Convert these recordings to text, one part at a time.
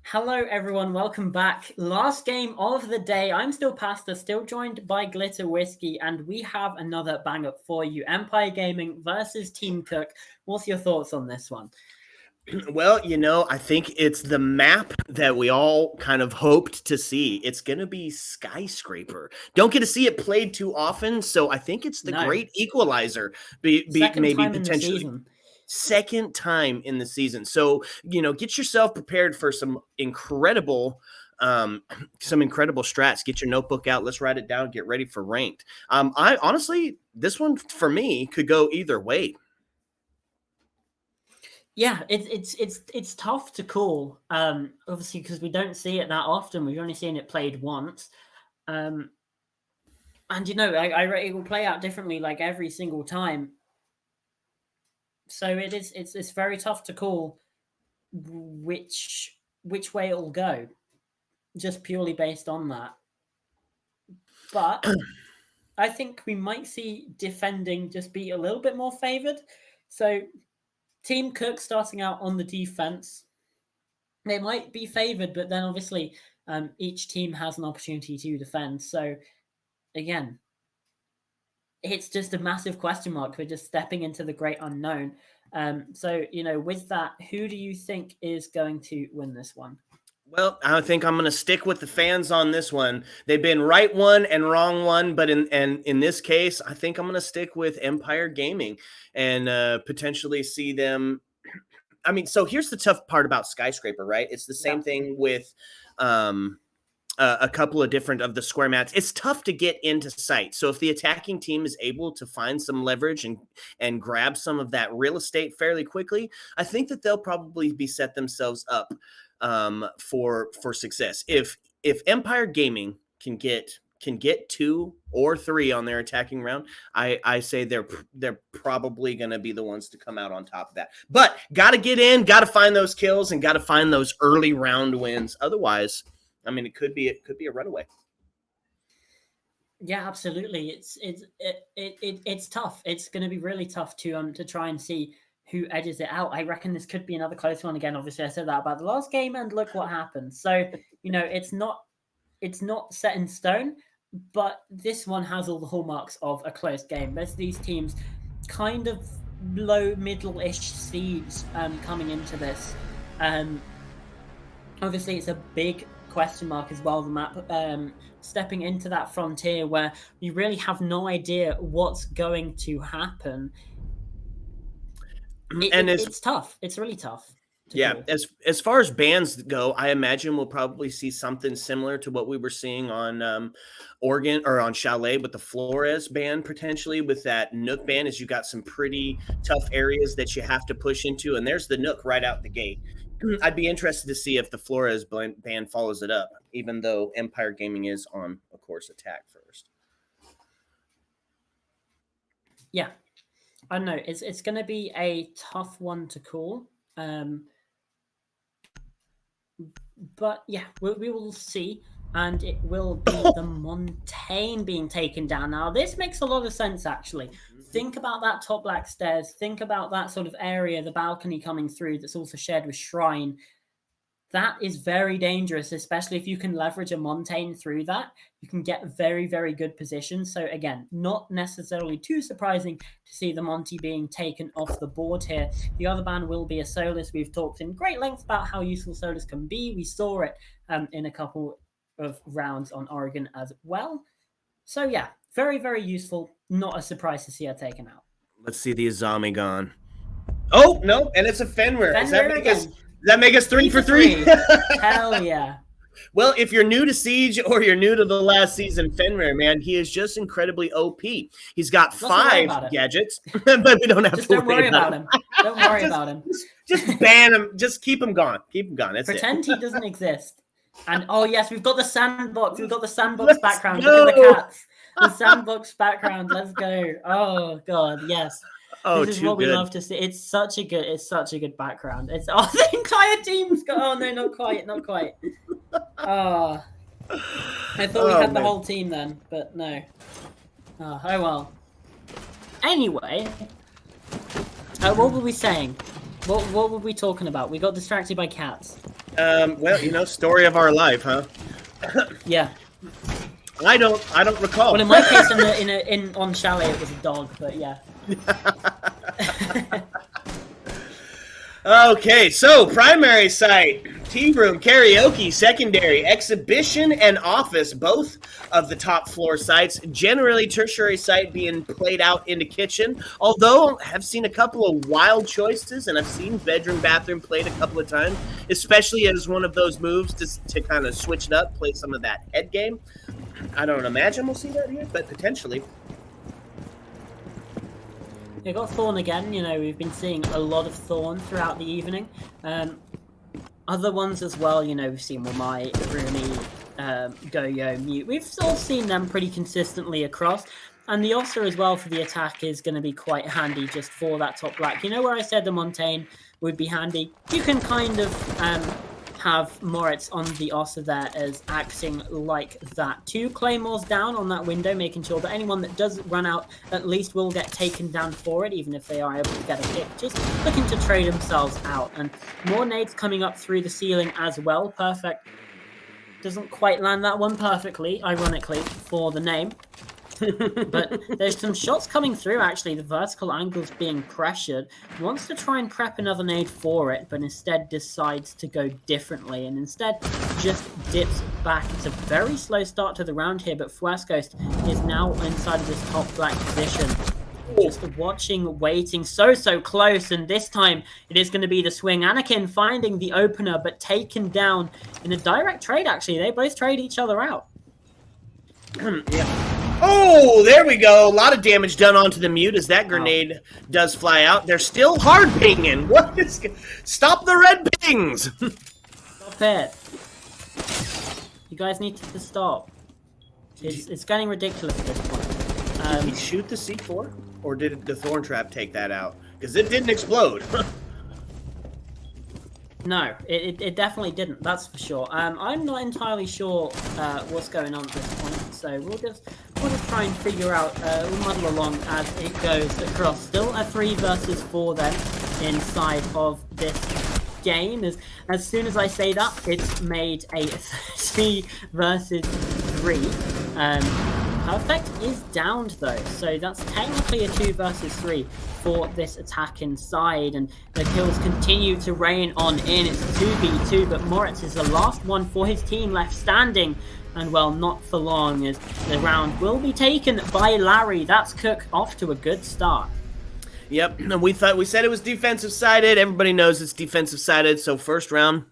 Hello, everyone. Welcome back. Last game of the day. I'm still Pasta, still joined by Glitter Whiskey, and we have another bang up for you. Empire Gaming versus Team Cook. What's your thoughts on this one? Well, I think it's the map that we all kind of hoped to see. It's going to be Skyscraper. Don't get to see it played too often, so I think it's the No. great equalizer. Second Maybe time in the potentially season. second time in the season. So, get yourself prepared for some incredible strats. Get your notebook out. Let's write it down. Get ready for ranked. I honestly, this one for me could go either way. Yeah, it's tough to call. Obviously, because we don't see it that often. We've only seen it played once. And it will play out differently like every single time. So it's very tough to call which way it'll go, just purely based on that. But I think we might see defending just be a little bit more favored. So Team Cook starting out on the defense, they might be favored, but then obviously each team has an opportunity to defend. So again, it's just a massive question mark. We're just stepping into the great unknown. With that, who do you think is going to win this one? Well, I think I'm going to stick with the fans on this one. They've been right one and wrong one, but in this case, I think I'm going to stick with Empire Gaming and potentially see them. I mean, so here's the tough part about Skyscraper, right? It's the same thing with a couple of different of the square mats. It's tough to get into sight. So if the attacking team is able to find some leverage and grab some of that real estate fairly quickly, I think that they'll probably be set themselves up for success. If Empire Gaming can get 2 or 3 on their attacking round, I say they're probably going to be the ones to come out on top of that. But got to get in, got to find those kills, and got to find those early round wins. Otherwise, I mean, it could be a runaway. Yeah, absolutely. It's tough. It's going to be really tough to try and see who edges it out. I reckon this could be another close one again. Obviously, I said that about the last game, and look what happened. So it's not set in stone, but this one has all the hallmarks of a close game. There's these teams kind of low middle-ish seeds coming into this. Obviously, it's a big question mark as well, the map, stepping into that frontier where you really have no idea what's going to happen. It's tough. It's really tough. Yeah, as far as bans go, I imagine we'll probably see something similar to what we were seeing on Oregon or on Chalet with the Flores ban, potentially with that Nook ban, as you got some pretty tough areas that you have to push into, and there's the Nook right out the gate. I'd be interested to see if the Flores ban follows it up, even though Empire Gaming is on, of course, attack first. Yeah, I don't know. It's going to be a tough one to call. But yeah, we will see. And it will be the Montaigne being taken down. Now, this makes a lot of sense, actually. Think about that top black stairs. Think about that sort of area, the balcony coming through that's also shared with Shrine. That is very dangerous, especially if you can leverage a Montaigne through that. You can get very, very good positions. So again, not necessarily too surprising to see the Monty being taken off the board here. The other ban will be a Solus. We've talked in great length about how useful Solus can be. We saw it in a couple of rounds on Oregon as well. So yeah, very, very useful. Not a surprise to see her taken out. Let's see the Azami gone. Oh, no, and it's a Fenrir. Does that make us 3 for 3? Hell yeah. Well, if you're new to Siege or you're new to the last season, Fenrir, man, he is just incredibly OP. He's got 5 gadgets, but we don't have to worry about him. Don't worry about him. Just ban him. Just keep him gone. Keep him gone. That's Pretend he doesn't exist. And oh yes, we've got the sandbox. We've got the sandbox background. Look at the cats. The sandbox background. Let's go. Oh god, yes. Oh, this is what we love to see. It's such a good background. It's the entire team's got. Oh no, not quite. Oh, I thought we had the whole team then, but no. Oh well. Anyway, what were we saying? What were we talking about? We got distracted by cats. Well, story of our life, huh? Yeah. I don't recall. Well, in my case, on Chalet, it was a dog, but yeah. Okay, so primary site, tea room, karaoke, secondary, exhibition, and office, both of the top floor sites. Generally, tertiary site being played out into kitchen, although I've seen a couple of wild choices, and I've seen bedroom, bathroom played a couple of times, especially as one of those moves to kind of switch it up, play some of that head game. I don't imagine we'll see that here, but potentially. You got Thorn again. We've been seeing a lot of Thorn throughout the evening. Other ones as well. We've seen Wamai, Rooney, Go-Yo, Mute. We've all seen them pretty consistently across. And the Ossa as well for the attack is going to be quite handy just for that top black. Where I said the Montaigne would be handy? You can kind of have Moritz on the Ossa there as acting like that. 2 Claymores down on that window, making sure that anyone that does run out at least will get taken down for it, even if they are able to get a hit. Just looking to trade themselves out. And more nades coming up through the ceiling as well. Perfect. Doesn't quite land that one perfectly, ironically, for the name. But there's some shots coming through, actually. The vertical angle's being pressured. Wants to try and prep another nade for it, but instead decides to go differently and instead just dips back. It's a very slow start to the round here, but Fuescost is now inside of this top black position. Just watching, waiting, so close, and this time it is going to be the swing. Anakin finding the opener, but taken down in a direct trade, actually. They both trade each other out. Yeah. Oh, there we go. A lot of damage done onto the Mute as that grenade does fly out. They're still hard pinging. What is... Stop the red pings! Stop it. You guys need to stop. It's getting ridiculous at this point. Did he shoot the C4? Or did the Thorn Trap take that out? Because it didn't explode. No, it definitely didn't. That's for sure. I'm not entirely sure what's going on at this point, so we'll just try and figure out. We'll muddle along as it goes across. Still a 3 versus 4 then inside of this game. As soon as I say that, it's made a 3 versus 3. Perfect is downed though, so that's technically a 2 versus 3 for this attack inside, and the kills continue to rain on in. It's a 2v2, but Moritz is the last one for his team left standing, and well, not for long, as the round will be taken by Larry. That's Cook off to a good start. Yep, and we said it was defensive sided. Everybody knows it's defensive sided, so first round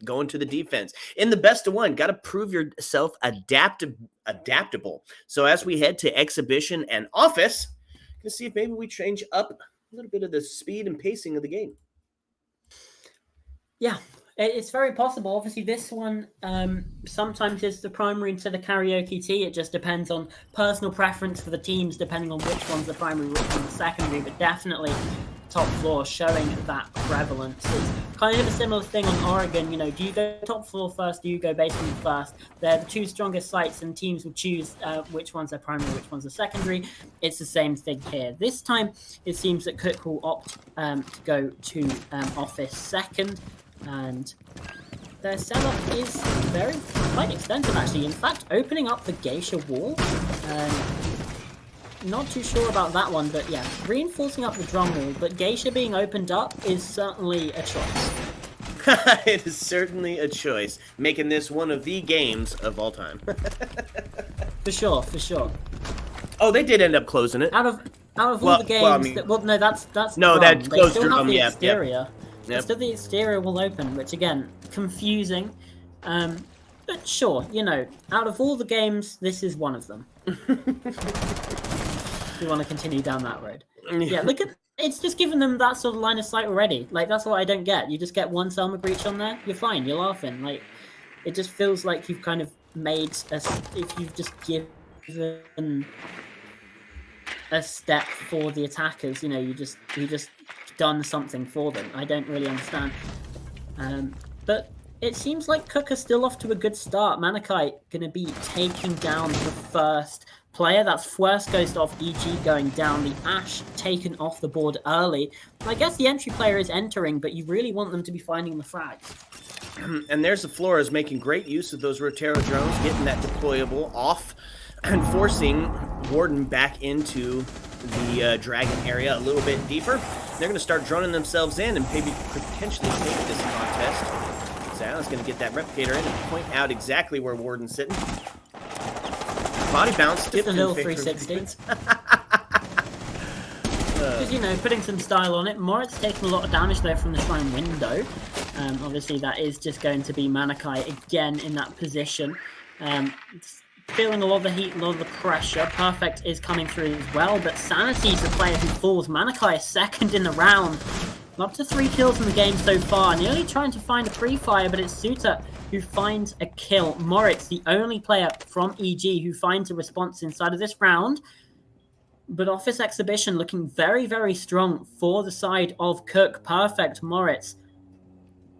going to the defense. In the best of one, got to prove yourself adaptable. So as we head to exhibition and office, gonna see if maybe we change up a little bit of the speed and pacing of the game. Yeah, it's very possible. Obviously, this one sometimes is the primary instead of karaoke tea. It just depends on personal preference for the teams, depending on which one's the primary, which one's the secondary, but definitely top floor showing that prevalence. It's kind of a similar thing on Oregon. Do you go top floor first? Do you go basement first? They're the 2 strongest sites, and teams will choose which one's their primary, which one's the secondary. It's the same thing here. This time, it seems that Cook will opt to go to office second, and their setup is quite extensive, actually. In fact, opening up the Geisha wall. Not too sure about that one, but yeah, reinforcing up the drum wall, but Geisha being opened up is certainly a choice. It is certainly a choice, making this one of the games of all time. For sure. Oh, they did end up closing it. Out of all the games, no, that's no, wrong. that they closed still drum. have the Yeah, exterior. Yep. Still, the exterior will open, which again, confusing. But sure, out of all the games, this is one of them. We want to continue down that road. Yeah, look at it's just given them that sort of line of sight already. Like, that's what I don't get. You just get one Selma breach on there, you're fine, you're laughing. Like, it just feels like you've kind of made if you've just given a step for the attackers, you just done something for them. I don't really understand. But it seems like Cook is still off to a good start. Manakite going to be taking down the first player. That's first Ghost off EG going down. The Ashe taken off the board early. I guess the entry player is entering, but you really want them to be finding the frags. And there's the Flores making great use of those Rotero drones, getting that deployable off and forcing Warden back into the Dragon area a little bit deeper. They're going to start droning themselves in and maybe potentially take this contest. Zala's going to get that replicator in and point out exactly where Warden's sitting. Body bounce, just a little 360. Just, you know, putting some style on it. Moritz taking a lot of damage there from the shrine window. Obviously, that is just going to be Manakai again in that position. Feeling a lot of the heat, a lot of the pressure. Perfect is coming through as well, but Sanity's the player who falls. Manakai is second in the round. Up to 3 kills in the game so far. Nearly trying to find a pre-fire, but it's Suter who finds a kill. Moritz, the only player from EG who finds a response inside of this round. But Office Exhibition looking very, very strong for the side of Cook. Perfect. Moritz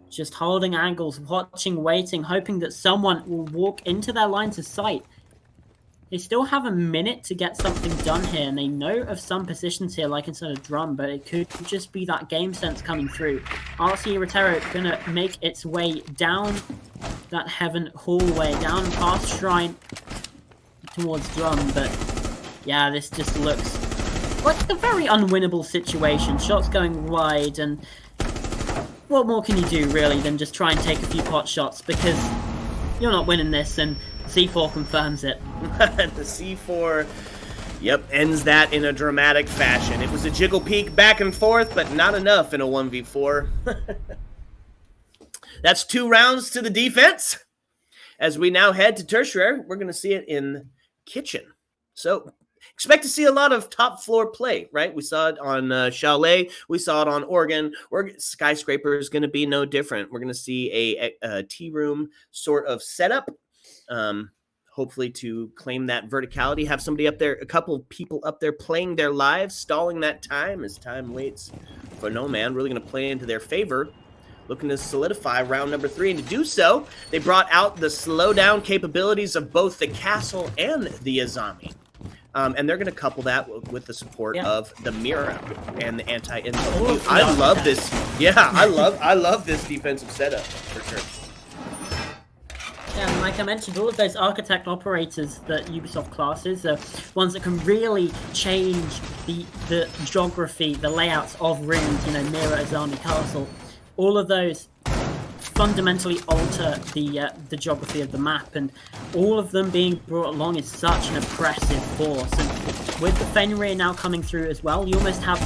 just holding angles, watching, waiting, hoping that someone will walk into their lines of sight. They still have a minute to get something done here, and they know of some positions here, like inside a drum, but it could just be that game sense coming through. RC Rotero gonna make its way down that heaven hallway, down past shrine towards drum, but yeah, this just looks like a very unwinnable situation. Shots going wide, and what more can you do, really, than just try and take a few pot shots, because you're not winning this, and C4 confirms it. The C4, yep, ends that in a dramatic fashion. It was a jiggle peek back and forth, but not enough in a 1v4. That's 2 rounds to the defense. As we now head to tertiary, we're going to see it in kitchen. So expect to see a lot of top floor play, right? We saw it on Chalet. We saw it on Oregon. Skyscraper is going to be no different. We're going to see a tea room sort of setup. Hopefully to claim that verticality, have somebody up there, a couple of people up there playing their lives, stalling that time as time waits for no man. Really going to play into their favor, looking to solidify round number 3. And to do so, they brought out the slowdown capabilities of both the Castle and the Azami. And they're going to couple that with the support of the Mira and the anti-intel. I love this. Yeah, I love this defensive setup for sure. Yeah, and like I mentioned, all of those architect operators that Ubisoft classes are ones that can really change the geography, the layouts of rooms, you know, Mira, Azami, Castle. All of those fundamentally alter the geography of the map, and all of them being brought along is such an oppressive force. And with the Fenrir now coming through as well, you almost have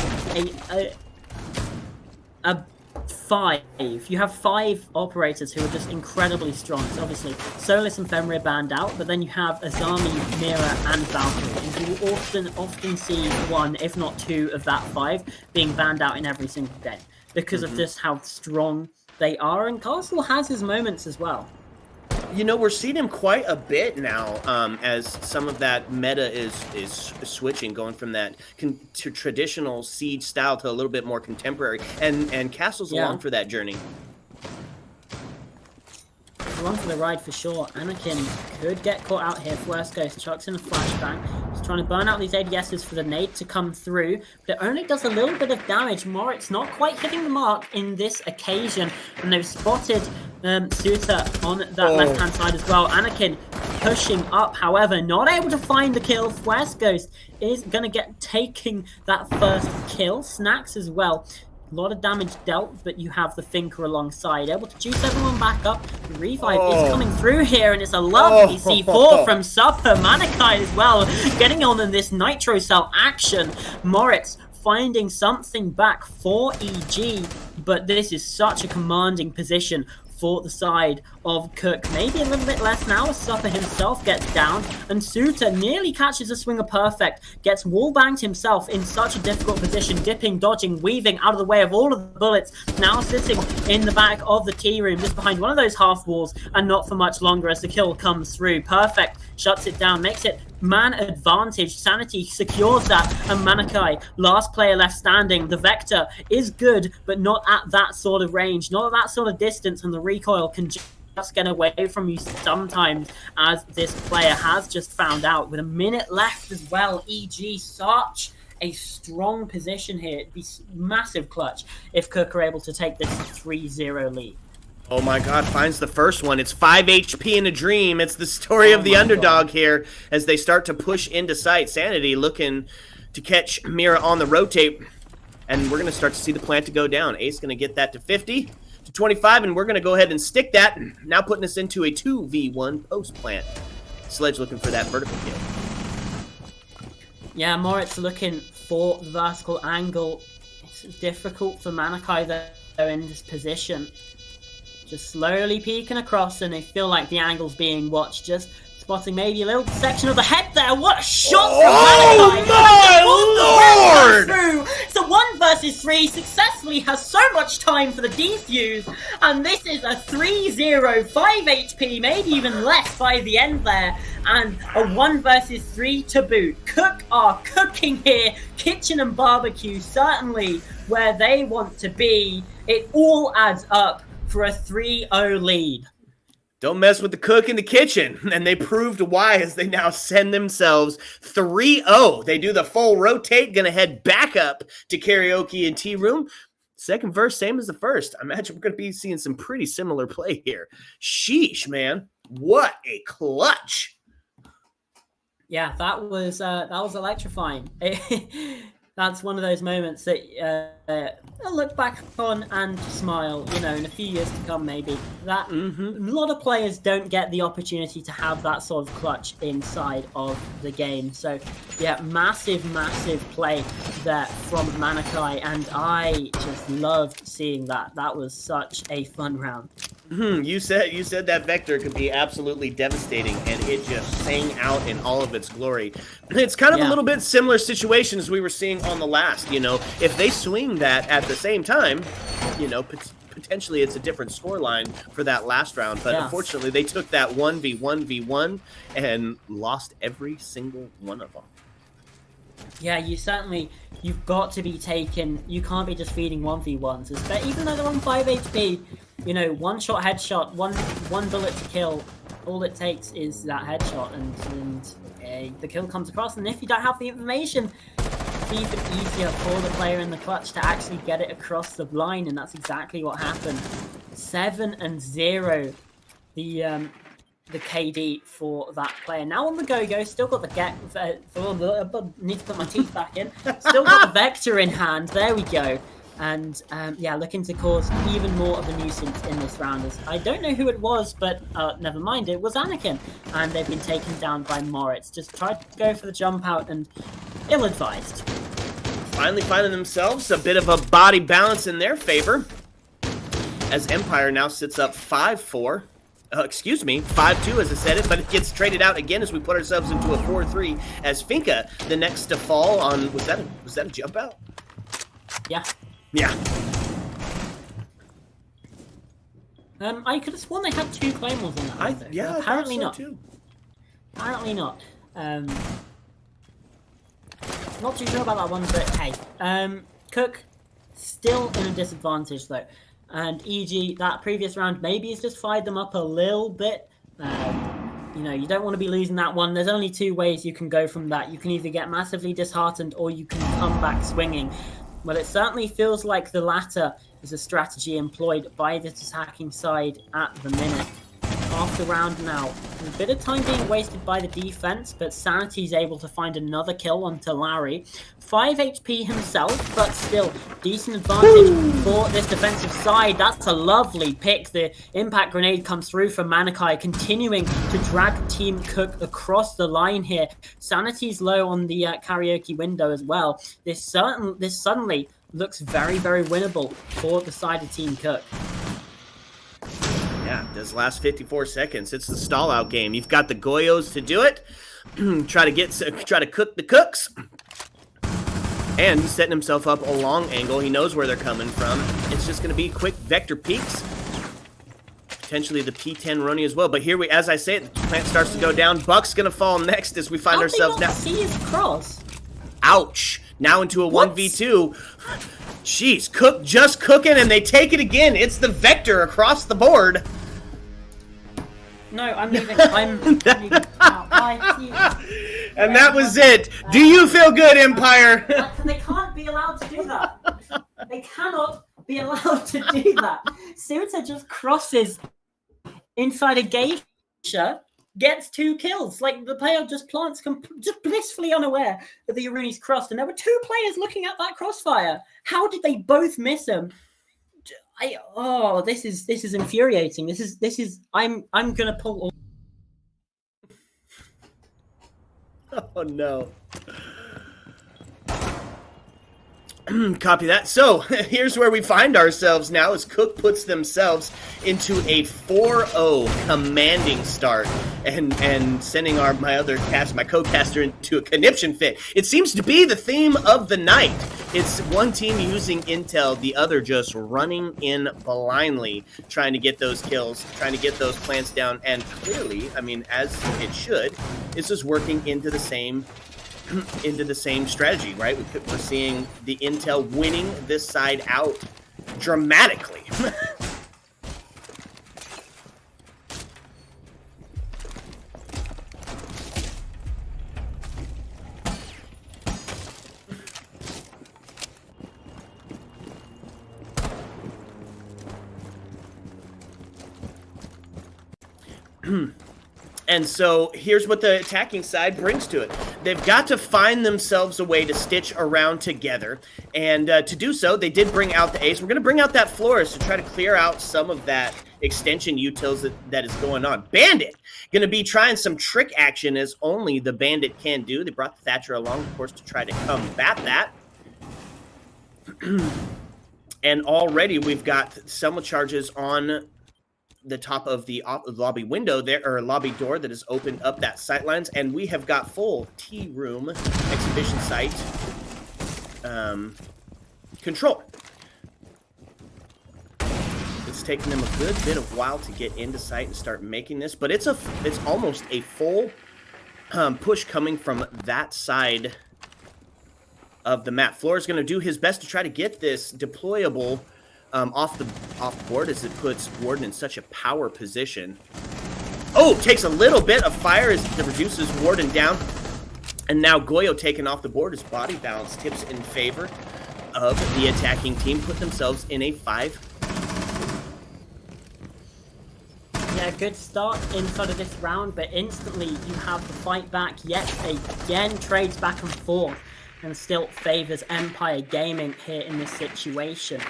a 5. You have 5 operators who are just incredibly strong. So obviously, Solus and Fenrir banned out, but then you have Azami, Mira, and Valkyrie. And you will often see 1, if not 2, of that 5 being banned out in every single game because of just how strong they are. And Castle has his moments as well. You know, we're seeing him quite a bit now as some of that meta is switching, going from that to traditional siege style to a little bit more contemporary. And Castle's along for that journey. Along for the ride for sure. Anakin could get caught out here. First Ghost chucks in a flashbang. He's trying to burn out these ADSs for the nade to come through, but it only does a little bit of damage. Moritz not quite hitting the mark in this occasion, and they've spotted Suter on that left-hand side as well. Anakin pushing up, however, not able to find the kill. First Ghost is going to get taking that first kill. Snacks as well. A lot of damage dealt, but you have the Thinker alongside, able to juice everyone back up. The revive is coming through here, and it's a lovely C4 from Supper. Manakai as well, getting on in this Nitro Cell action. Moritz finding something back for EG, but this is such a commanding position for the side of Cook. Maybe a little bit less now as Supper himself gets down, and Suter nearly catches a swinger perfect, gets wallbanged himself in such a difficult position, dipping, dodging, weaving out of the way of all of the bullets, now sitting in the back of the tea room, just behind one of those half walls, and not for much longer as the kill comes through. Perfect shuts it down, makes it man advantage. Sanity secures that, and Manakai, last player left standing. The Vector is good, but not at that sort of range, not at that sort of distance, and the recoil can just get away from you sometimes, as this player has just found out. With a minute left as well, EG such a strong position here. It'd be massive clutch if Cook are able to take this 3-0 lead. Oh my God, finds the first one. It's 5 HP in a dream. It's the story of the underdog here as they start to push into sight. Sanity looking to catch Mira on the rotate. And we're going to start to see the plant to go down. Ace going to get that to 50, to 25, and we're going to go ahead and stick that. Now putting us into a 2v1 post plant. Sledge looking for that vertical kill. Yeah, Moritz looking for the vertical angle. It's difficult for Manakai though in this position. Just slowly peeking across, and they feel like the angle's being watched. Just spotting maybe a little section of the head there. What a shot from Manakai! Oh my lord! So 1 versus 3 successfully has so much time for the defuse, and this is a 3-0, 5 HP, maybe even less by the end there, and a 1 versus 3 to boot. Cook are cooking here. Kitchen and barbecue certainly where they want to be. It all adds up for a 3-0 lead. Don't mess with the cook in the kitchen. And they proved why as they now send themselves 3-0. They do the full rotate, going to head back up to karaoke and tea room. Second verse, same as the first. I imagine we're going to be seeing some pretty similar play here. Sheesh, man. What a clutch. Yeah, that was electrifying. That's one of those moments that I'll look back on and smile, in a few years to come, maybe. That a lot of players don't get the opportunity to have that sort of clutch inside of the game. So, yeah, massive play there from Manakai, and I just loved seeing that. That was such a fun round. You said that Vector could be absolutely devastating, and it just sang out in all of its glory. It's kind of a little bit similar situation as we were seeing on the last. If they swing that at the same time, potentially it's a different scoreline for that last round. But unfortunately, they took that 1v1v1 and lost every single one of them. Yeah, you've got to be taken. You can't be just feeding 1v1s. But even though they're on 5 HP, one shot headshot, one bullet to kill. All it takes is that headshot, and the kill comes across. And if you don't have the information, it's even easier for the player in the clutch to actually get it across the line, and that's exactly what happened. 7-0, the KD for that player. Now on the go, still got the need to put my teeth back in. Still got the Vector in hand. There we go. And looking to cause even more of a nuisance in this round. I don't know who it was, but never mind, it was Anakin. And they've been taken down by Moritz. Just tried to go for the jump out and ill-advised. Finally finding themselves a bit of a body balance in their favor, as Empire now sits up 5-4. 5-2 as I said it, but it gets traded out again as we put ourselves into a 4-3 as Finka, the next to fall on, was that a jump out? Yeah. Yeah. I could have sworn they had 2 claymores on that. Apparently not. Too. Apparently not. Not too sure about that one, but hey. Cook still in a disadvantage though. And EG, that previous round, maybe has just fired them up a little bit. You don't want to be losing that one. There's only 2 ways you can go from that. You can either get massively disheartened or you can come back swinging. Well, it certainly feels like the latter is a strategy employed by the attacking side at the minute. Half the round now. A bit of time being wasted by the defense, but Sanity's able to find another kill onto Larry. 5 HP himself, but still decent advantage for this defensive side. That's a lovely pick. The impact grenade comes through from Manakai, continuing to drag Team Cook across the line here. Sanity's low on the karaoke window as well. This suddenly looks very, very winnable for the side of Team Cook. Yeah, this last 54 seconds, it's the stall out game. You've got the Goyos to do it. try to cook the cooks. And he's setting himself up a long angle. He knows where they're coming from. It's just going to be quick Vector peeks. Potentially the P10 running as well. But here as I say it, the plant starts to go down. Buck's going to fall next as we find ourselves now. See his cross. Ouch. Now into a 1v2. Jeez, Cook just cooking, and they take it again. It's the Vector across the board. No, I'm leaving. I'm leaving. Bye. See you. And that was it. Do you feel good, Empire? They can't be allowed to do that. They cannot be allowed to do that. Suter just crosses inside a geisha, gets 2 kills. Like, the player just plants, just blissfully unaware that the Aruni's crossed, and there were 2 players looking at that crossfire. How did they both miss him? This is infuriating. This is. I'm gonna pull all. Oh no. Copy that. So here's where we find ourselves now as Cook puts themselves into a 4-0 commanding start and sending my co-caster into a conniption fit. It seems to be the theme of the night. It's one team using intel, the other just running in blindly, trying to get those kills, trying to get those plants down, and clearly, I mean, as it should, it's just working into the same strategy, right? We're seeing the intel winning this side out dramatically. And so here's what the attacking side brings to it. They've got to find themselves a way to stitch around together. And to do so, they did bring out the ace. We're going to bring out that florist to try to clear out some of that extension utils that is going on. Bandit going to be trying some trick action as only the Bandit can do. They brought the Thatcher along, of course, to try to combat that. And already we've got Selma charges on the top of the lobby window there, or lobby door that has opened up that sightlines, and we have got full tea room exhibition site control. It's taken them a good bit of while to get into sight and start making this, but it's almost a full push coming from that side of the map. Floor is going to do his best to try to get this deployable off the board as it puts Warden in such a power position. Oh, takes a little bit of fire as it reduces Warden down. And now Goyo taken off the board. His body balance tips in favor of the attacking team. Put themselves in a 5. Yeah, good start inside of this round, but instantly you have the fight back yet again. Trades back and forth and still favors Empire Gaming here in this situation.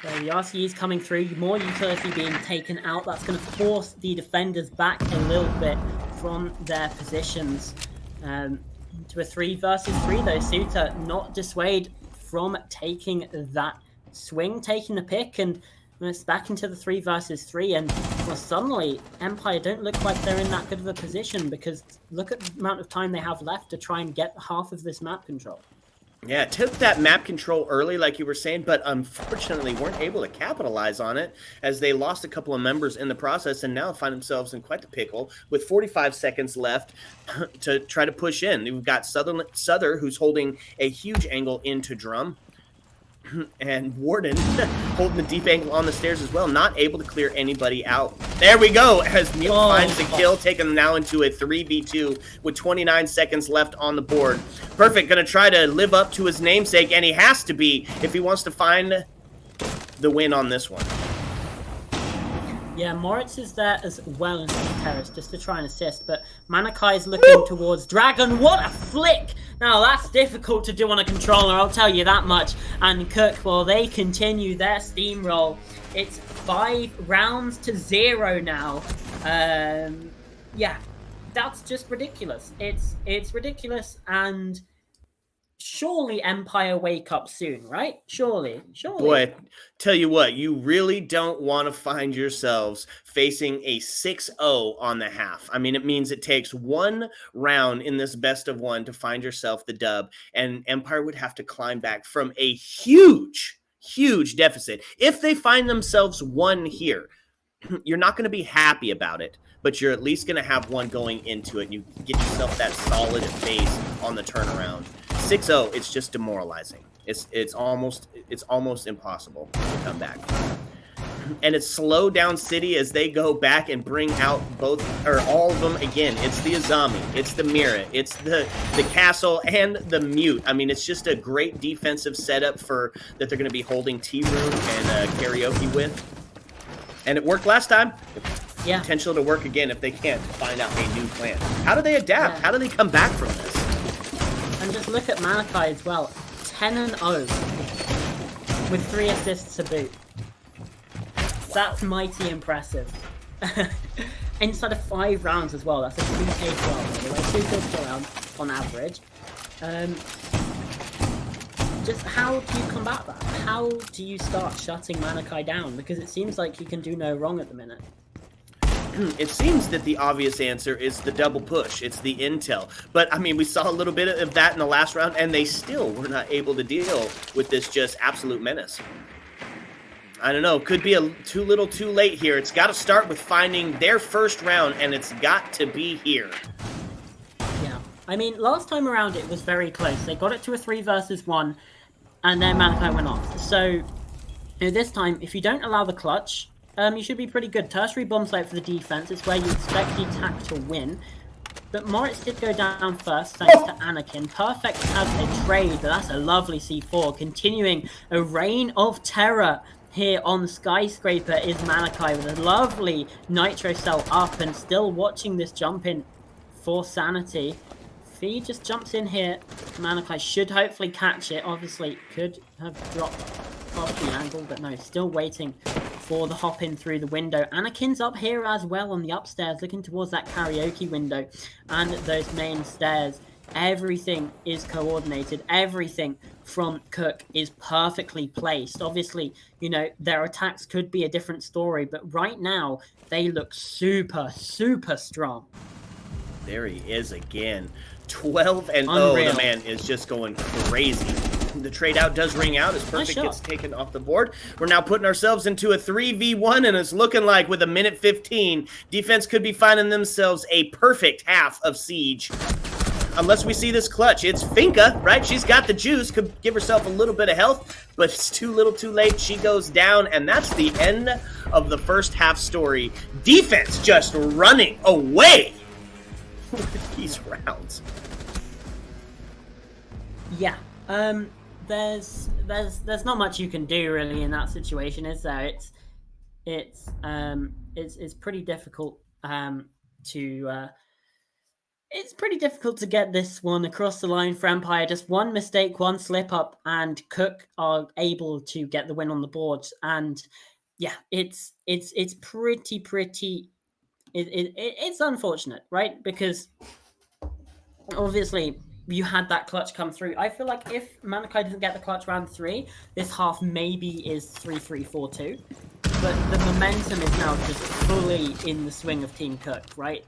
So the RCE is coming through, more utility being taken out. That's going to force the defenders back a little bit from their positions. Into a 3 versus 3 though. Suter not dissuade from taking that swing, taking the pick, and it's back into the 3 versus 3. And well, suddenly Empire don't look like they're in that good of a position, because look at the amount of time they have left to try and get half of this map control. Yeah, took that map control early, like you were saying, but unfortunately weren't able to capitalize on it as they lost a couple of members in the process and now find themselves in quite the pickle with 45 seconds left to try to push in. We've got Souther, who's holding a huge angle into drum, and Warden holding the deep angle on the stairs as well, not able to clear anybody out. There we go, as Neil finds the kill, taking them now into a 3v2 with 29 seconds left on the board. Perfect, gonna try to live up to his namesake, and he has to be if he wants to find the win on this one. Yeah, Moritz is there as well in the terrace just to try and assist, but Manakai is looking towards Dragon. What a flick! Now that's difficult to do on a controller, I'll tell you that much. And Cook, well, they continue their steamroll. It's 5 rounds to 0 now. Yeah, that's just ridiculous. It's ridiculous, and surely Empire wake up soon, right? Surely. Boy, tell you what, you really don't want to find yourselves facing a 6-0 on the half. I mean, it means it takes 1 round in this best of 1 to find yourself the dub, and Empire would have to climb back from a huge deficit. If they find themselves 1 here, you're not going to be happy about it, but you're at least going to have 1 going into it, and you get yourself that solid base on the turnaround. 6-0, it's just demoralizing. It's almost impossible to come back. and it's slow down City as they go back and bring out both or all of them again. It's the Azami, it's the Mira, it's the Castle, and the Mute. I mean, it's just a great defensive setup for that they're going to be holding T-Room and Karaoke with. And it worked last time. Yeah. Potential to work again if they can't find out a new plan. How do they adapt? How do they come back from this? And just look at Malachi as well. 10-0 with 3 assists to boot. That's mighty impressive. Inside of 5 rounds as well. That's a 2K12, by the way. 2 kills per round on average. Just how do you combat that? How do you start shutting Malachi down? Because it seems like he can do no wrong at the minute. It seems that the obvious answer is the double push. It's the intel. But, I mean, we saw a little bit of that in the last round, and they still were not able to deal with this just absolute menace. I don't know. Could be too little too late here. It's got to start with finding their first round, and it's got to be here. Yeah. I mean, last time around, it was very close. They got it to a 3 versus 1, and then Malachi went off. So, this time, if you don't allow the clutch, you should be pretty good. Tertiary bomb site for the defense. It's where you expect the attack to win. But Moritz did go down first, thanks to Anakin. Perfect as a trade, but that's a lovely C4. Continuing a reign of terror here on Skyscraper is Malachi with a lovely Nitro cell up and still watching this jump in for Sanity. Fee just jumps in here. Malachi should hopefully catch it. Obviously, could have dropped off the angle, but no, still waiting for the hop in through the window. Anakin's up here as well on the upstairs, looking towards that karaoke window and those main stairs. Everything is coordinated. Everything from Cook is perfectly placed. Obviously, you know, their attacks could be a different story, but right now they look super, super strong. There he is again. 12-0. Unreal. The man is just going crazy. The trade out does ring out as Perfect gets taken off the board. We're now putting ourselves into a 3v1, and it's looking like with a minute 15, defense could be finding themselves a perfect half of Siege. Unless we see this clutch. It's Finka, right? She's got the juice, could give herself a little bit of health, but it's too little too late. She goes down, and that's the end of the first half story. Defense just running away with these rounds. Yeah. There's not much you can do really in that situation, is there? It's pretty difficult it's pretty difficult to get this one across the line for Empire. Just one mistake, one slip up, and Cook are able to get the win on the board. And yeah, it's unfortunate, right? Because obviously you had that clutch come through. I feel like if Malachi doesn't get the clutch round 3, this half maybe is 3-3-4-2. But the momentum is now just fully in the swing of Team Cook, right?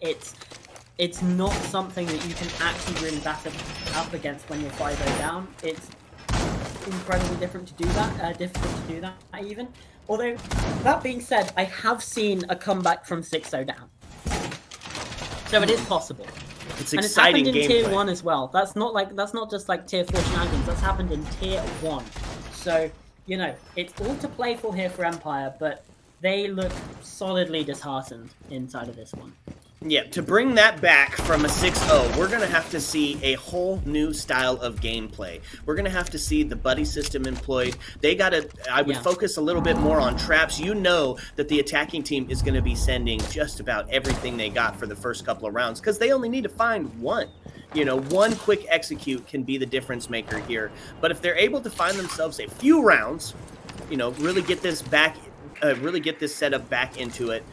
It's not something that you can actually really back up against when you're 5-0 down. It's incredibly difficult to do that even. Although, that being said, I have seen a comeback from 6-0 down. So it is possible. It's and exciting it's happened in gameplay. Tier 1 as well. That's not just like Tier 4 shenanigans. That's happened in Tier 1. So, you know, it's all to play for here for Empire, but they look solidly disheartened inside of this one. Yeah, to bring that back from a 6-0, we're going to have to see a whole new style of gameplay. We're going to have to see the buddy system employed. I would focus a little bit more on traps. You know that the attacking team is going to be sending just about everything they got for the first couple of rounds because they only need to find one. You know, one quick execute can be the difference maker here. But if they're able to find themselves a few rounds, you know, really get this setup back into it,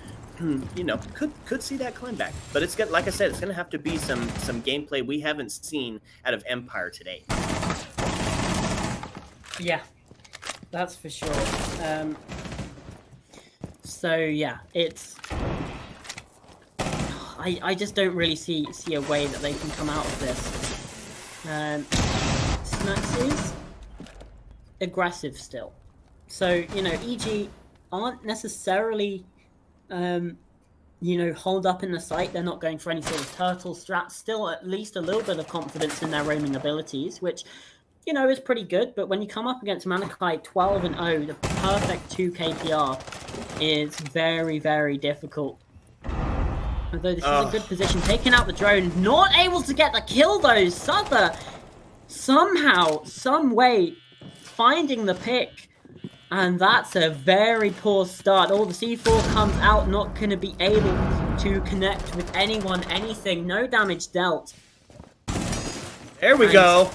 you know, could see that climb back. But it's got, like I said, it's going to have to be some gameplay we haven't seen out of Empire today. Yeah, that's for sure. So yeah, it's. I just don't really see a way that they can come out of this. Snacks is aggressive still. So, you know, EG aren't necessarily you know, hold up in the sight. They're not going for any sort of turtle strat. Still at least a little bit of confidence in their roaming abilities, which, you know, is pretty good. But when you come up against Malachi 12-0, the perfect 2 KPR, is very, very difficult. Although this is a good position, taking out the drone, not able to get the kill though. Souther somehow, some way, finding the pick. And that's a very poor start. All the C4 comes out, not going to be able to connect with anyone, anything. No damage dealt. There we go.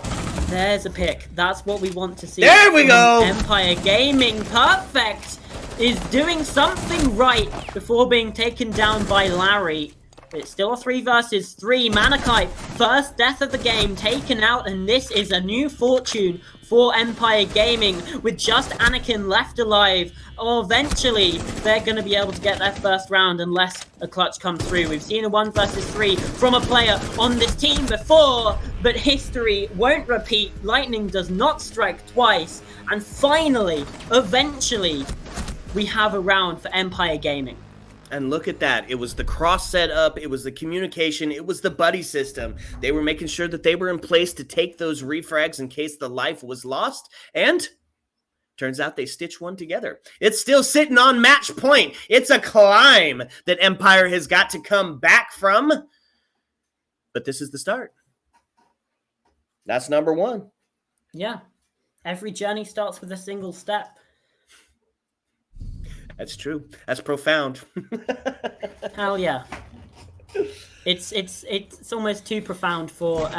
There's a pick. That's what we want to see. There we go. Empire Gaming, perfect, is doing something right before being taken down by Larry. It's still a 3 versus 3. Manakite, first death of the game, taken out, and this is a new fortune for Empire Gaming with just Anakin left alive. Oh, eventually, they're going to be able to get their first round unless a clutch comes through. We've seen a 1 versus 3 from a player on this team before, but history won't repeat. Lightning does not strike twice. And finally, eventually, we have a round for Empire Gaming. And look at that. It was the cross setup. It was the communication. It was the buddy system. They were making sure that they were in place to take those refrags in case the life was lost. And turns out they stitched one together. It's still sitting on match point. It's a climb that Empire has got to come back from. But this is the start. That's number 1. Yeah. Every journey starts with a single step. That's true. That's profound. Hell yeah. It's almost too profound for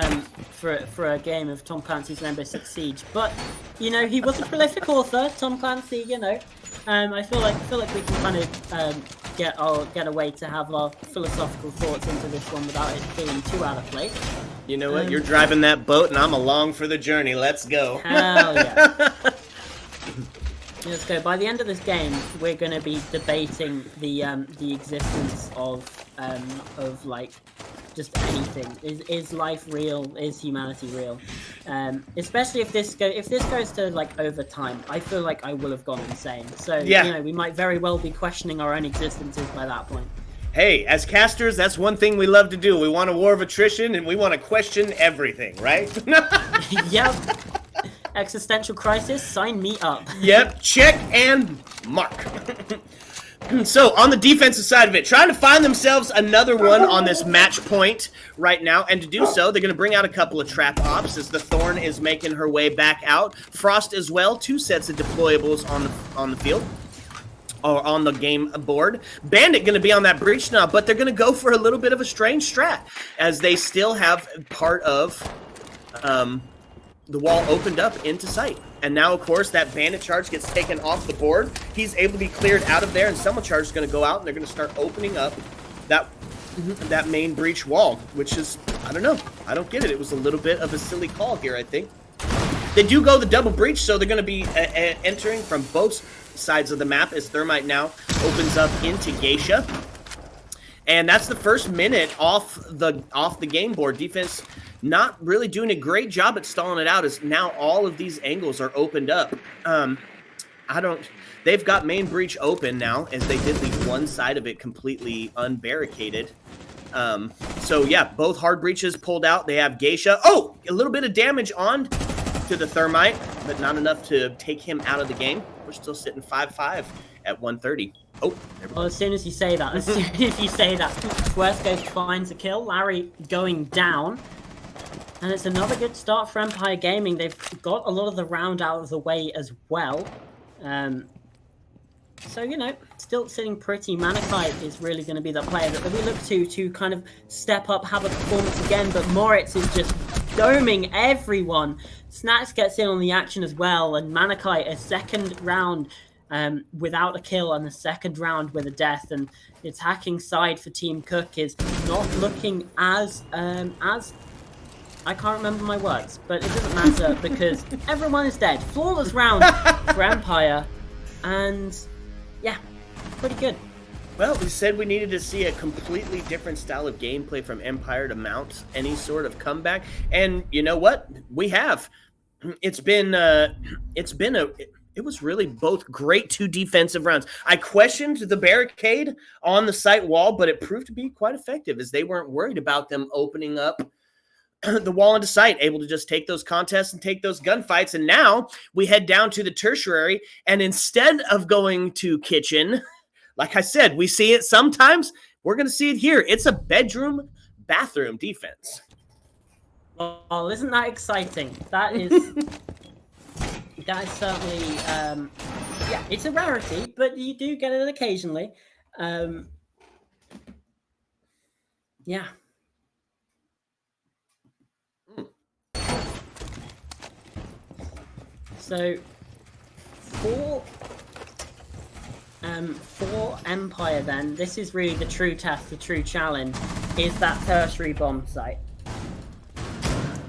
a game of Tom Clancy's Rainbow Six Siege. But you know, he was a prolific author, Tom Clancy. You know, I feel like we can kind of get away to have our philosophical thoughts into this one without it feeling too out of place. You know what? You're driving that boat, and I'm along for the journey. Let's go. Hell yeah. Let's go. By the end of this game, we're going to be debating the existence of like just anything. Is life real? Is humanity real? Especially if this goes to like overtime, I feel like I will have gone insane. So yeah, you know, we might very well be questioning our own existences by that point. Hey, as casters, that's one thing we love to do. We want a war of attrition, and we want to question everything, right? Yep. Existential crisis, sign me up. Yep, check and mark. So, on the defensive side of it, trying to find themselves another one on this match point right now, and to do so, they're going to bring out a couple of trap ops as the Thorn is making her way back out. Frost as well, 2 sets of deployables on the field. Or on the game board. Bandit going to be on that breach now, but they're going to go for a little bit of a strange strat, as they still have part of the wall opened up into sight. And now, of course, that bandit charge gets taken off the board. He's able to be cleared out of there, and someone charge is going to go out, and they're going to start opening up that main breach wall, which is, I don't know. I don't get it. It was a little bit of a silly call here, I think. They do go the double breach, so they're going to be entering from both sides of the map as Thermite now opens up into Geisha. And that's the first minute off the game board. Defense not really doing a great job at stalling it out, as now all of these angles are opened up. They've got main breach open now, as they did leave one side of it completely unbarricaded. So yeah, both hard breaches pulled out. They have Geisha. Oh, a little bit of damage on to the Thermite, but not enough to take him out of the game. We're still sitting 5-5 at 130. Oh, well, as soon as you say that, Swerskos finds a kill. Larry going down. And it's another good start for Empire Gaming. They've got a lot of the round out of the way as well. So, you know, still sitting pretty. Manakite is really going to be the player that we look to kind of step up, have a performance again. But Moritz is just doming everyone. Snax gets in on the action as well. And Manakite, a second round without a kill and the second round with a death. And the attacking side for Team Cook is not looking as I can't remember my words, but it doesn't matter because everyone is dead. Flawless round for Empire, and yeah, pretty good. Well, we said we needed to see a completely different style of gameplay from Empire to mount any sort of comeback, and you know what? We have. It was really both great 2 defensive rounds. I questioned the barricade on the site wall, but it proved to be quite effective, as they weren't worried about them opening up the wall into sight, able to just take those contests and take those gunfights. And now we head down to the tertiary, and instead of going to kitchen, like I said, we see it sometimes. We're going to see it here. It's a bedroom, bathroom defense. Well, isn't that exciting? That is certainly, yeah, it's a rarity, but you do get it occasionally. Yeah. So for Empire, then this is really the true test, the true challenge, is that tertiary bomb site.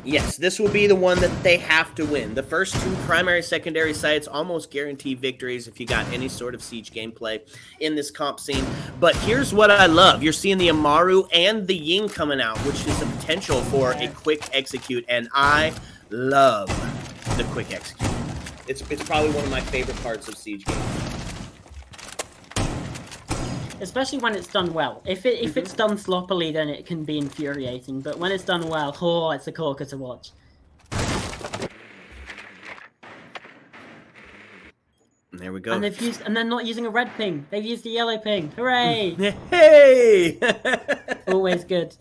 Yes, this will be the one that they have to win. The first two primary, secondary sites almost guarantee victories if you got any sort of siege gameplay in this comp scene. But here's what I love. You're seeing the Amaru and the Ying coming out, which is a potential for a quick execute, and I love the quick execute. It's probably one of my favorite parts of siege games. Especially when it's done well. If it's done sloppily, then it can be infuriating. But when it's done well, oh, it's a corker to watch. And there we go. And they're not using a red ping. They've used a yellow ping. Hooray! Hey! Always good.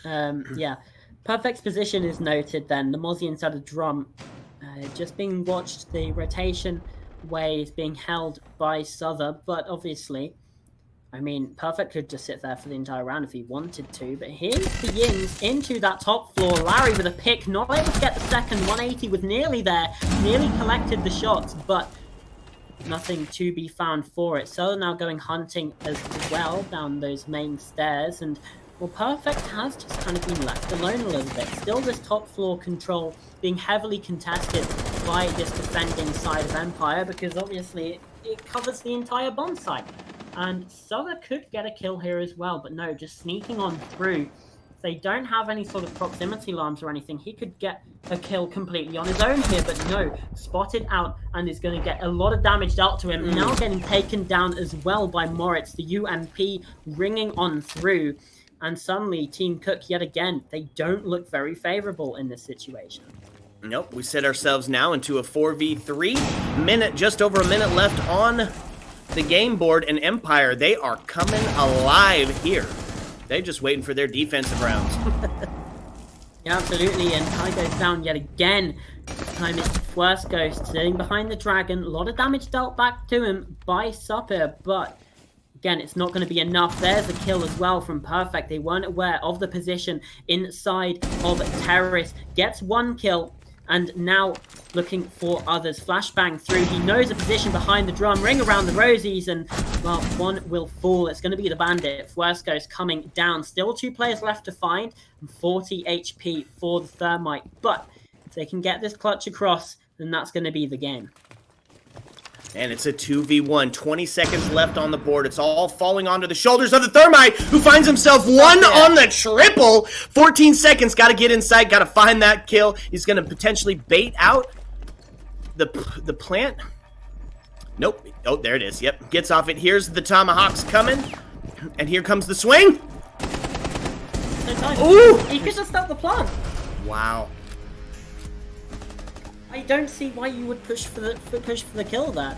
Yeah. Perfect's position is noted then. The Mozzie inside a drum. Just being watched. The rotation way is being held by Souther. But obviously, I mean, Perfect could just sit there for the entire round if he wanted to. But here's the Yings into that top floor. Larry with a pick. Not able to get the second. 180 was nearly there. Nearly collected the shots. But nothing to be found for it. So now going hunting as well down those main stairs. And, well, Perfect has just kind of been left alone a little bit. Still this top floor control being heavily contested by this defending side of Empire, because obviously it covers the entire bomb site. And Souther could get a kill here as well, but no, just sneaking on through. If they don't have any sort of proximity alarms or anything, he could get a kill completely on his own here, but no, spotted out and is going to get a lot of damage dealt to him. Now getting taken down as well by Moritz, the UMP ringing on through. And suddenly, Team Cook, yet again, they don't look very favorable in this situation. Nope, we set ourselves now into a 4v3. Just over a minute left on the game board, and Empire, they are coming alive here. They're just waiting for their defensive rounds. Yeah, absolutely, and Kai goes down yet again. This time it's Worst Ghost sitting behind the dragon. A lot of damage dealt back to him by Supper, but again, it's not going to be enough. There's a kill as well from Perfect. They weren't aware of the position inside of Terrace. Gets one kill, and now looking for others. Flashbang through. He knows a position behind the drum. Ring around the rosies, and, well, one will fall. It's going to be the Bandit. Fuesco's coming down. Still 2 players left to find, and 40 HP for the Thermite. But if they can get this clutch across, then that's going to be the game. And it's a 2v1. 20 seconds left on the board. It's all falling onto the shoulders of the Thermite, who finds himself one on the triple. 14 seconds. Got to get inside. Got to find that kill. He's going to potentially bait out the plant. Nope. Oh, there it is. Yep. Gets off it. Here's the Tomahawks coming. And here comes the swing. Ooh! He could have stopped the plant. Wow. I don't see why you would push for the kill there.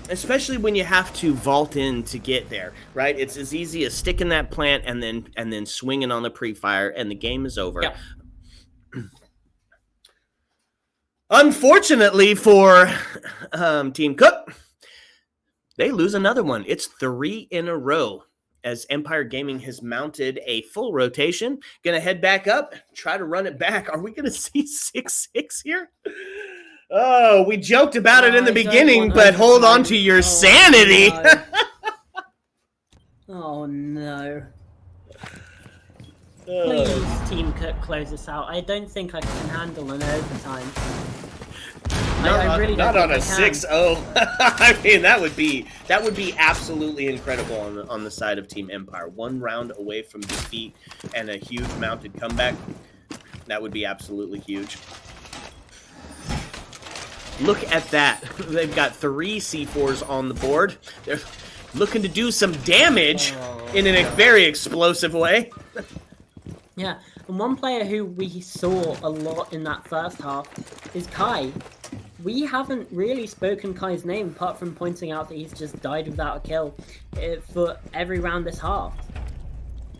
Especially when you have to vault in to get there, right? It's as easy as sticking that plant and then swinging on the pre-fire, and the game is over. Yep. Unfortunately for Team Cook, they lose another one. It's 3 in a row as Empire Gaming has mounted a full rotation. Gonna head back up, try to run it back. Are we gonna see 6-6 here? Oh, we joked about it in the beginning, but hold on to your sanity. Oh, no. Please, Team Cook, close this out. I don't think I can handle an overtime. I really don't not on a 6-0. I mean, that would be absolutely incredible on the side of Team Empire. 1 round away from defeat and a huge mounted comeback. That would be absolutely huge. Look at that. They've got 3 C4s on the board. They're looking to do some damage in a very explosive way. Yeah. And one player who we saw a lot in that first half is Kai. We haven't really spoken Kai's name apart from pointing out that he's just died without a kill for every round this half.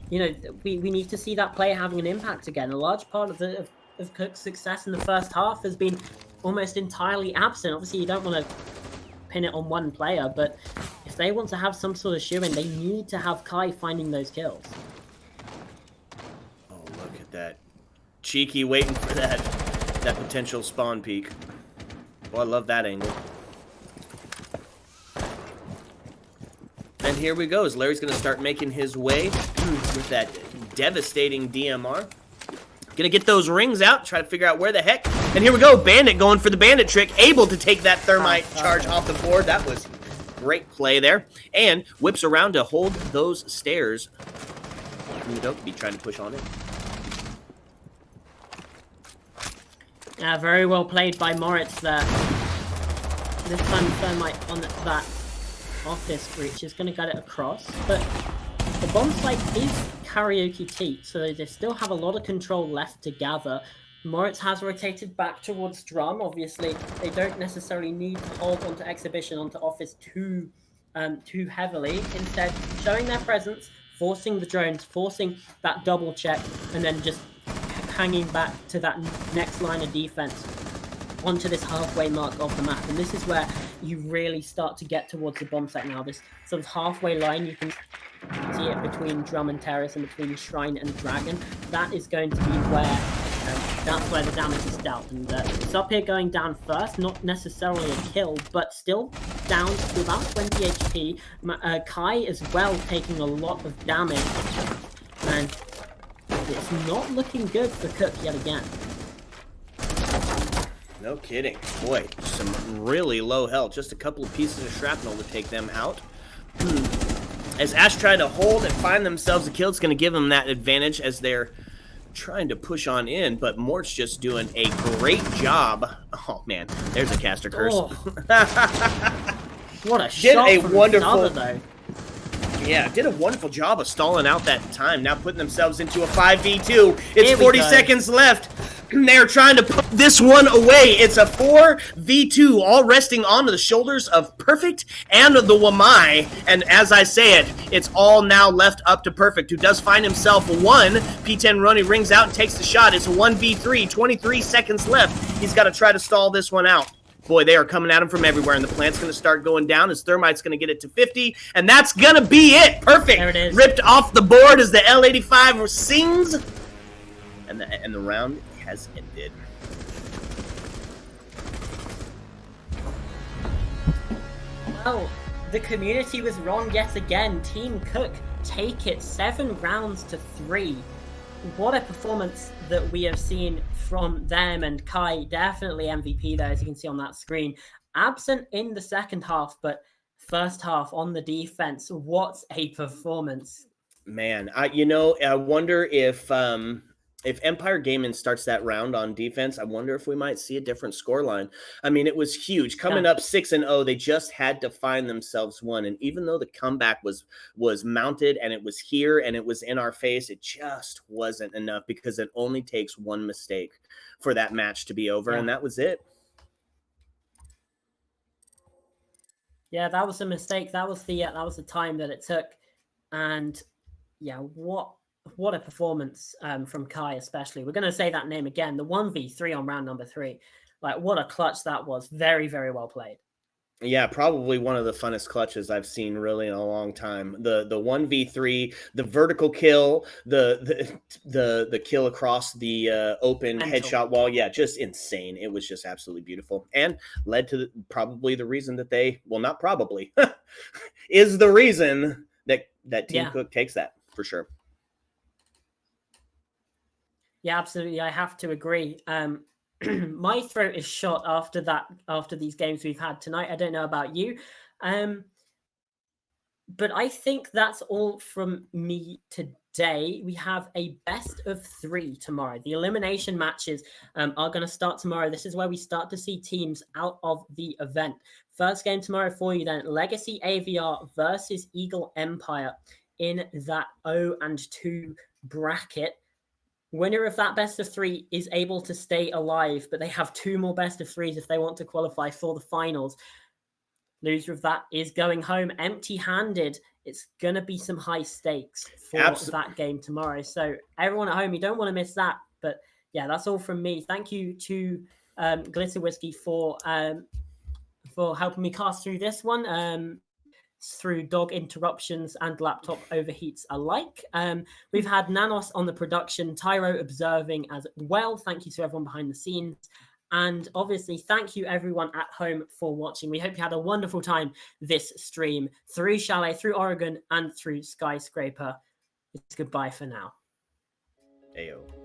You know, we need to see that player having an impact again. A large part of Cook's success in the first half has been almost entirely absent. Obviously, you don't want to pin it on one player, but if they want to have some sort of shoe-in, they need to have Kai finding those kills. Oh, look at that. Cheeky waiting for that potential spawn peek. Well, I love that angle. And here we go, as Larry's going to start making his way with that devastating DMR. Gonna get those rings out, try to figure out where the heck. And here we go, Bandit going for the Bandit trick, able to take that thermite charge off the board. That was great play there. And whips around to hold those stairs. Don't be trying to push on it. Yeah, very well played by Moritz there. This time thermite on that office breach is gonna get it across, but the bomb site is karaoke teat, so they still have a lot of control left to gather. Moritz has rotated back towards drum. Obviously, they don't necessarily need to hold onto exhibition, onto office too heavily. Instead, showing their presence, forcing the drones, forcing that double check, and then just hanging back to that next line of defense onto this halfway mark of the map. And this is where you really start to get towards the bomb site now. This sort of halfway line, you can see it between Drum and Terrace and between Shrine and Dragon. That is going to be where that's where the damage is dealt. And it's up here going down first, not necessarily a kill, but still down to about 20 HP. Kai as well taking a lot of damage, and it's not looking good for Cook yet again. No kidding. Boy, some really low health. Just a couple of pieces of shrapnel to take them out. As Ash tried to hold and find themselves a kill, it's going to give them that advantage as they're trying to push on in, but Mort's just doing a great job. Oh, man, there's a caster curse. Oh. What a shot from Zava, though. Yeah, did a wonderful job of stalling out that time. Now putting themselves into a 5v2. It's 40 seconds left. They're trying to put this one away. It's a 4v2, all resting onto the shoulders of Perfect and the Wamai. And as I say it, it's all now left up to Perfect, who does find himself one. P10 Runny rings out and takes the shot. It's a 1v3, 23 seconds left. He's got to try to stall this one out. Boy, they are coming at him from everywhere, and the plant's going to start going down as Thermite's going to get it to 50, and that's going to be it. Perfect. There it is. Ripped off the board as the L85 sings, and the round has ended. Well, the community was wrong yet again. Team Cook take it 7 rounds to 3. What a performance that we have seen from them, and Kai definitely MVP there, as you can see on that screen. Absent in the second half, but first half on the defense. What a performance. Man, I wonder if Empire Gaming starts that round on defense, I wonder if we might see a different scoreline. I mean, it was huge. Coming up 6-0, they just had to find themselves one. And even though the comeback was mounted and it was here and it was in our face, it just wasn't enough because it only takes one mistake for that match to be over. And that was it. Yeah, that was a mistake. That was the time that it took. And yeah, what a performance from Kai, especially. We're going to say that name again. The 1v3 on round number 3. Like, what a clutch that was. Very, very well played. Yeah, probably one of the funnest clutches I've seen really in a long time. The 1v3, the vertical kill, the kill across the open headshot wall. Yeah, just insane. It was just absolutely beautiful and led to probably the reason that not probably, is the reason that Team Cook takes that for sure. Yeah, absolutely. I have to agree. My throat is shot after these games we've had tonight. I don't know about you. But I think that's all from me today. We have a best of 3 tomorrow. The elimination matches are going to start tomorrow. This is where we start to see teams out of the event. First game tomorrow for you then, Legacy AVR versus Eagle Empire in that 0-2 bracket. Winner of that best of 3 is able to stay alive, but they have 2 more best of 3s if they want to qualify for the finals. Loser of that is going home empty-handed. It's going to be some high stakes for that game tomorrow. So everyone at home, you don't want to miss that. But yeah, that's all from me. Thank you to Glitter Whiskey for helping me cast through this one. Through dog interruptions and laptop overheats alike. We've had Nanos on the production, Tyro observing as well. Thank you to everyone behind the scenes. And obviously, thank you everyone at home for watching. We hope you had a wonderful time this stream through Chalet, through Oregon, and through Skyscraper. It's goodbye for now. Ayo.